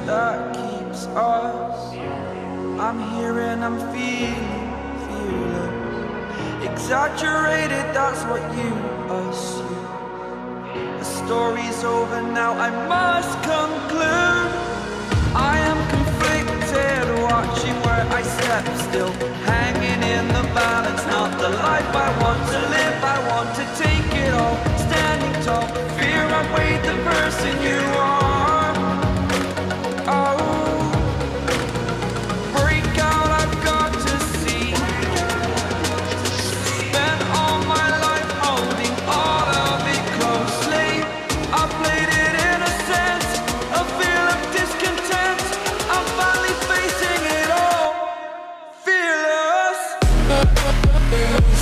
that keeps us. I'm here and I'm feeling fearless. Exaggerated, that's what you assume. The story's over now, I must conclude. I am conflicted, watching where I step still, hanging in the balance, not the life I want to live. I want to take it all, standing tall, fear I weighed the person you are. Oh, break out, I've got to see. Spent all my life holding all of it closely. I played it in a sense, a feel of discontent. I'm finally facing it all, fearless. Fearless.